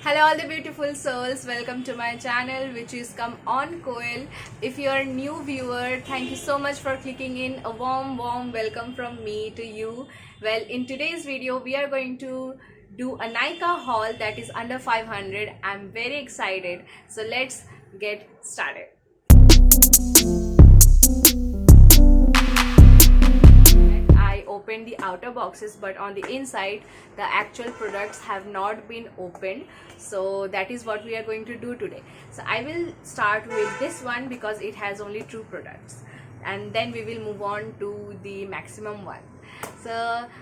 Hello all the beautiful souls, welcome to my channel which is Come On Koel. If you are a new viewer, thank you so much for clicking in. A warm welcome from me to you. Well, in today's video we are going to do a Nykaa haul that is under 500. I'm very excited. So let's get started. I opened the outer boxes, but on the inside the actual products have not been opened, so that is what we are going to do today. So I will start with this one because it has only 2 products, and then we will move on to the maximum one. So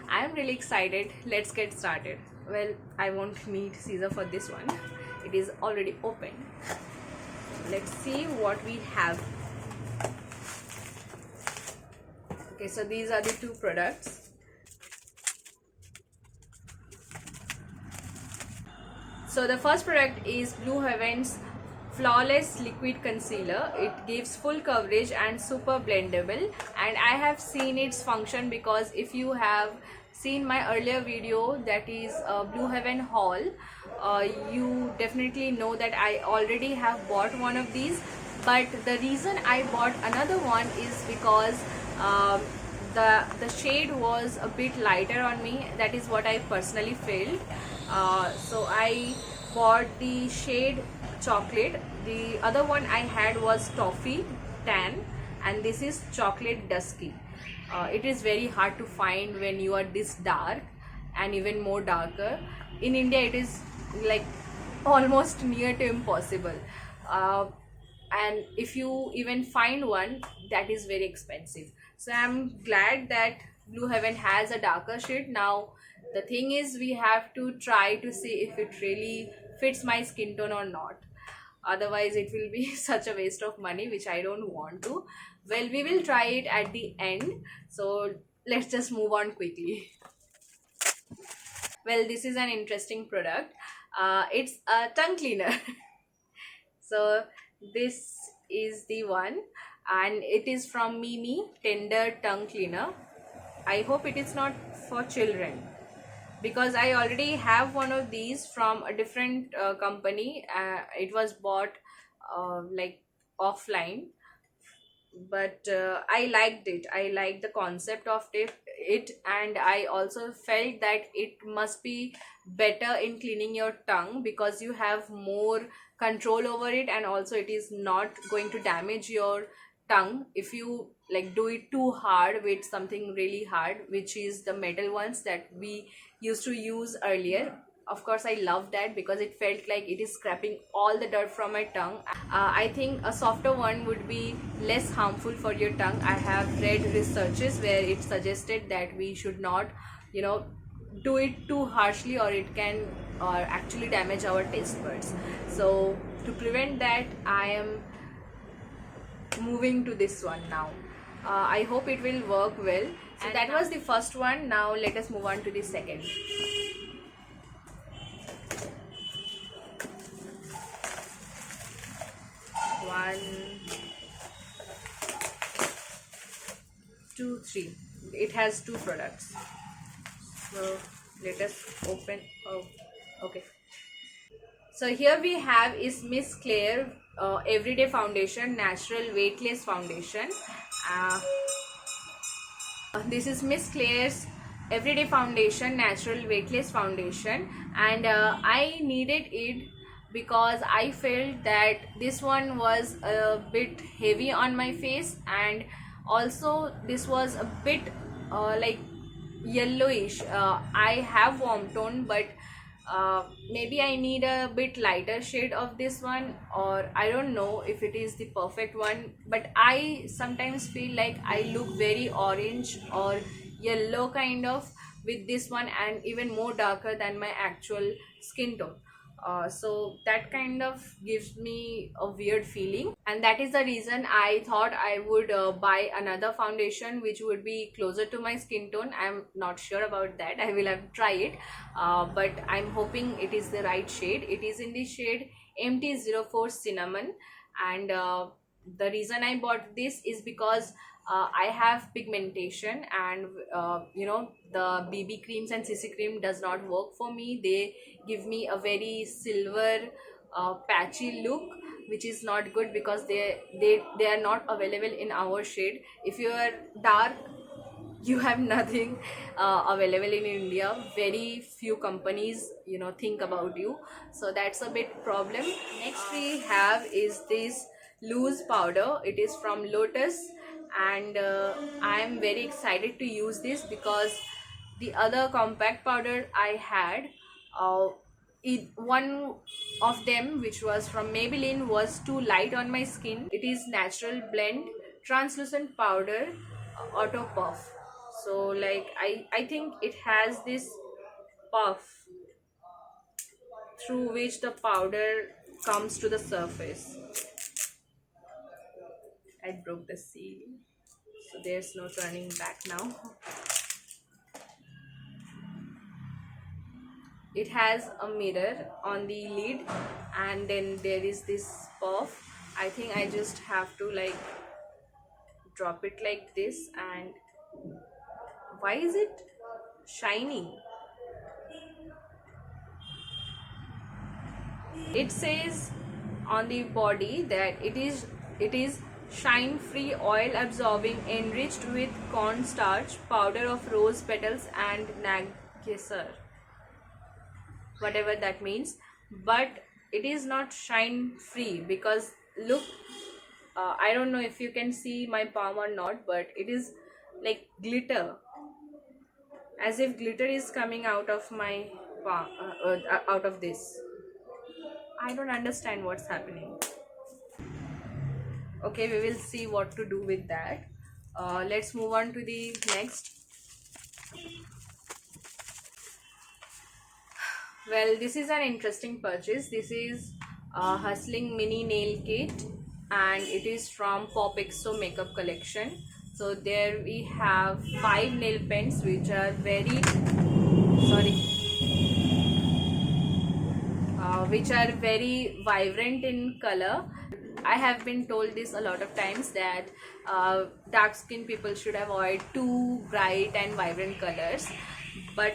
I am really excited. Let's get started. Well, I won't need scissor for this one, it is already open. Let's see what we have. Okay, so these are the 2 products. So the first product is Blue Heaven's Flawless Liquid Concealer. It gives full coverage and super blendable, and I have seen its function because if you have seen my earlier video, that is Blue Heaven haul, you definitely know that I already have bought one of these, but the reason I bought another one is because the shade was a bit lighter on me. That is what I personally felt. So I bought the shade chocolate. The other one I had was toffee tan, and this is chocolate dusky. It is very hard to find when you are this dark and even more darker. In India it is like almost near to impossible, and if you even find one, that is very expensive. So I'm glad that Blue Heaven has a darker shade. Now the thing is, we have to try to see if it really fits my skin tone or not. Otherwise it will be such a waste of money, which I don't want to. Well, we will try it at the end, so let's just move on quickly. Well, this is an interesting product. It's a tongue cleaner. So this is the one, and it is from Mimi Tender Tongue Cleaner. I hope it is not for children, because I already have one of these from a different company. It was bought like offline, but I liked it. I liked the concept of it, and I also felt that it must be better in cleaning your tongue because you have more control over it, and also it is not going to damage your tongue if you like do it too hard with something really hard, which is the metal ones that we used to use earlier. Of course I love that because it felt like it is scraping all the dirt from my tongue. I think a softer one would be less harmful for your tongue. I have read researches where it suggested that we should not, do it too harshly, or it can actually damage our taste buds. So to prevent that, I am moving to this one now. I hope it will work well. So and that was the first one. Now let us move on to the second. One, two, three. It has 2 products. So let us open. Oh, okay. So here we have is Miss Claire Everyday Foundation Natural Weightless Foundation. This is Miss Claire's Everyday Foundation Natural Weightless Foundation, and I needed it because I felt that this one was a bit heavy on my face, and also this was a bit like yellowish. I have warm tone, but maybe I need a bit lighter shade of this one, or I don't know if it is the perfect one, but I sometimes feel like I look very orange or yellow kind of with this one, and even more darker than my actual skin tone. So that kind of gives me a weird feeling, and that is the reason I thought I would buy another foundation which would be closer to my skin tone. I'm not sure about that. I will have to try it, but I'm hoping it is the right shade. It is in the shade MT04 Cinnamon, and the reason I bought this is because I have pigmentation, and the BB creams and CC cream does not work for me. They give me a very silver patchy look, which is not good because they are not available in our shade. If you are dark, you have nothing available in India. Very few companies think about you, so that's a bit problem. Next we have is this loose powder. It is from Lotus, and I am very excited to use this because the other compact powder I had, uh, one of them, which was from Maybelline, was too light on my skin. It is natural blend translucent powder, auto puff. So like I think it has this puff through which the powder comes to the surface. I broke the seal, so there's no turning back now. It has a mirror on the lid, and then there is this puff. I think I just have to like drop it like this. And why is it shiny? It says on the body that it is shine free, oil absorbing, enriched with cornstarch, powder of rose petals and nagasar, whatever that means. But it is not shine free because look, I don't know if you can see my palm or not, but it is like glitter, as if glitter is coming out of my palm, out of this. I don't understand what's happening. Okay, we will see what to do with that. Let's move on to the next. Well, this is an interesting purchase. This is Hustling Mini Nail Kit, and it is from Popexo Makeup Collection. So there we have 5 nail pens which are very which are very vibrant in color. I have been told this a lot of times that dark skin people should avoid too bright and vibrant colors, but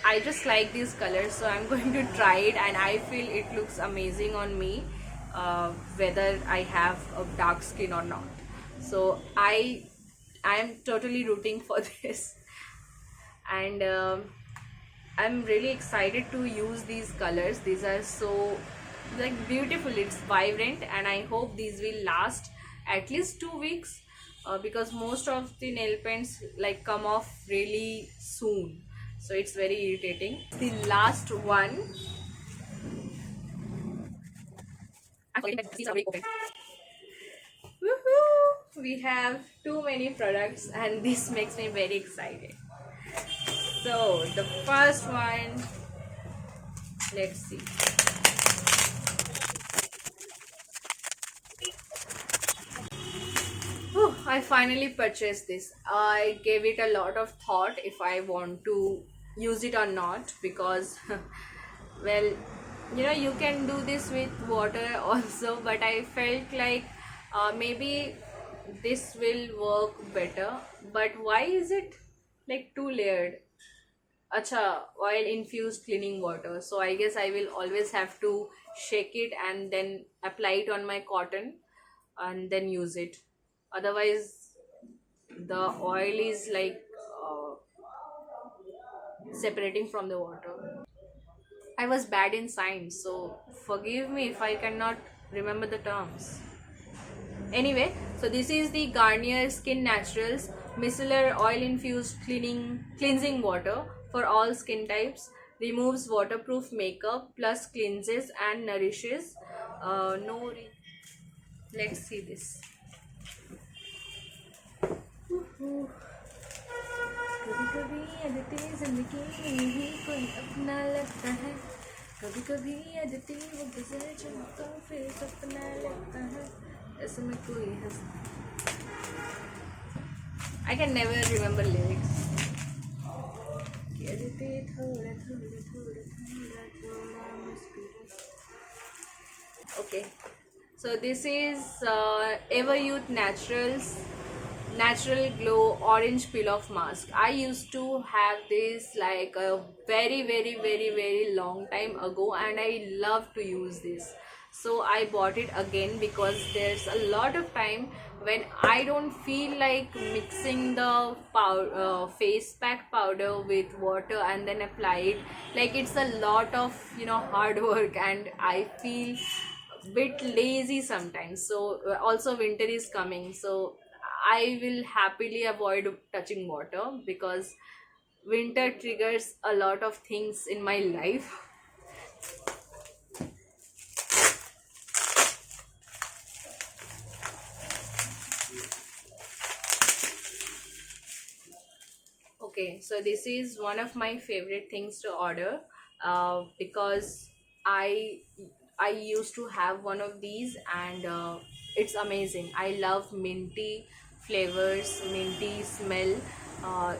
I just like these colors, so I'm going to try it, and I feel it looks amazing on me, whether I have a dark skin or not. So I am totally rooting for this, and I'm really excited to use these colors. These are so like beautiful. It's vibrant, and I hope these will last at least 2 weeks, because most of the nail paints like come off really soon, so it's very irritating. The last one, I'm forgetting that these are very open. Woohoo! We have too many products, and this makes me very excited. So the first one, let's see. Whew, I finally purchased this. I gave it a lot of thought if I want to use it or not, because well, you can do this with water also, but I felt like maybe this will work better. But why is it like 2 layered? Acha, oil infused cleaning water. So I guess I will always have to shake it and then apply it on my cotton and then use it. Otherwise, the oil is like separating from the water. I was bad in science, so forgive me if I cannot remember the terms. Anyway, so this is the Garnier Skin Naturals Micellar Oil Infused Cleansing Water for all skin types. Removes waterproof makeup plus cleanses and nourishes. No, let's see this. कभी कभी अदिति जिंदगी ही कोई अपना लगता है, कभी कभी अदिति वो गुजर चलता फिर सपना लगता है, ऐसे में कोई हंस. I can never remember lyrics. Aditi थोड़ा थोड़ा थोड़ा थोड़ा थोड़ा मुस्कुरा. Okay, so this is Ever Youth Naturals Natural Glow Orange Peel Off Mask. I used to have this like a very long time ago, and I love to use this. So I bought it again because there's a lot of time when I don't feel like mixing the face pack powder with water and then apply it. Like it's a lot of hard work, and I feel bit lazy sometimes. So also winter is coming, so I will happily avoid touching water because winter triggers a lot of things in my life. Okay, so this is one of my favorite things to order because I I used to have one of these, and it's amazing. I love minty flavors, minty smell.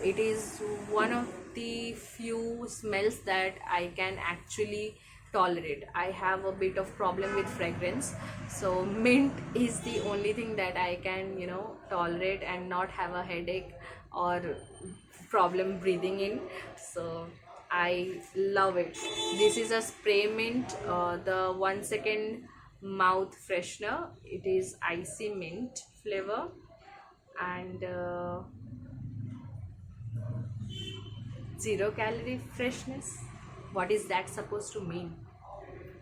It is one of the few smells that I can actually tolerate. I have a bit of problem with fragrance, so mint is the only thing that I can tolerate and not have a headache or problem breathing in. So I love it. This is a spray mint, the 1 second mouth freshener. It is icy mint flavor, and 0 calorie freshness. What is that supposed to mean?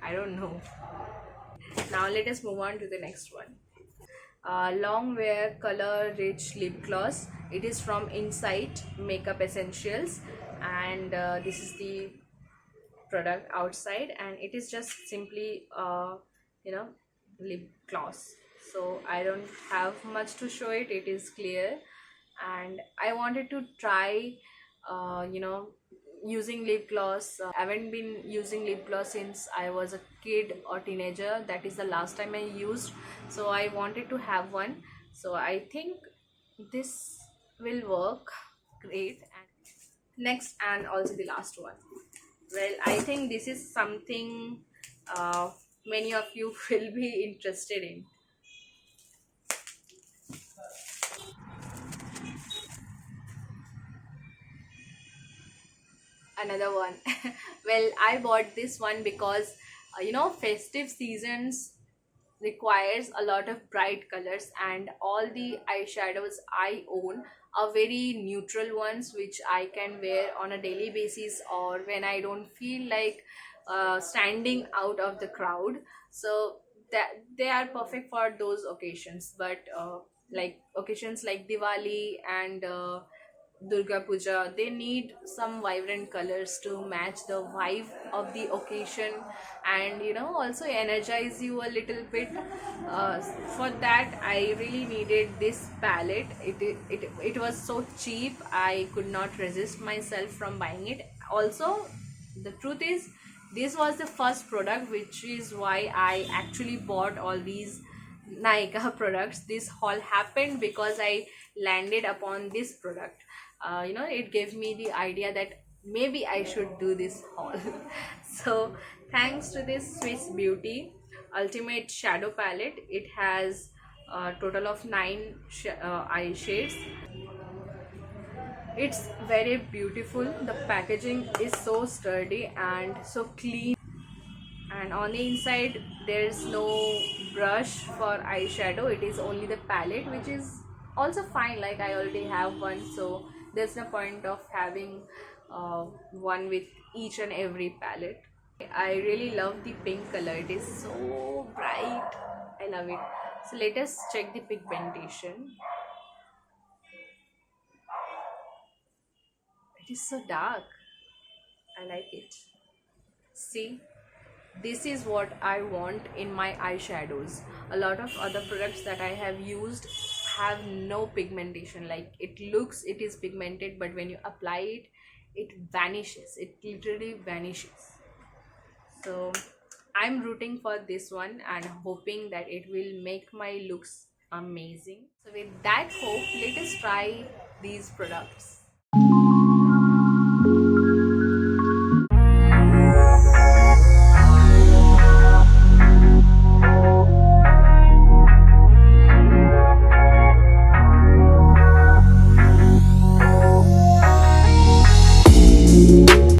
I don't know. Now let us move on to the next one. Long wear color rich lip gloss. It is from Insight Makeup Essentials, and this is the product outside, and it is just simply you know lip gloss. So I don't have much to show it. It is clear, and I wanted to try using lip gloss. I haven't been using lip gloss since I was a kid or teenager. That is the last time I used, so I wanted to have one. So I think this will work great. And next, and also the last one, well, I think this is something uh, many of you will be interested in. Another one. Well, I bought this one because festive seasons requires a lot of bright colors, and all the eyeshadows I own are very neutral ones which I can wear on a daily basis, or when I don't feel like standing out of the crowd. So that they are perfect for those occasions. But like occasions like Diwali and Durga Puja, they need some vibrant colors to match the vibe of the occasion, and also energize you a little bit. For that, I really needed this palette. It was so cheap, I could not resist myself from buying it. Also, the truth is, this was the first product, which is why I actually bought all these Nykaa products. This haul happened because I landed upon this product. It gave me the idea that maybe I should do this haul. So thanks to this Swiss Beauty Ultimate Shadow Palette, it has a total of 9 eye shades. It's very beautiful. The packaging is so sturdy and so clean, and on the inside there's no brush for eyeshadow. It is only the palette, which is also fine. Like I already have one, so there's no point of having one with each and every palette. I really love the pink color. It is so bright. I love it. So let us check the pigmentation. It is so dark. I like it. See, this is what I want in my eyeshadows. A lot of other products that I have used have no pigmentation. Like it is pigmented, but when you apply it, it vanishes. It literally vanishes. So I'm rooting for this one and hoping that it will make my looks amazing. So with that hope, let us try these products.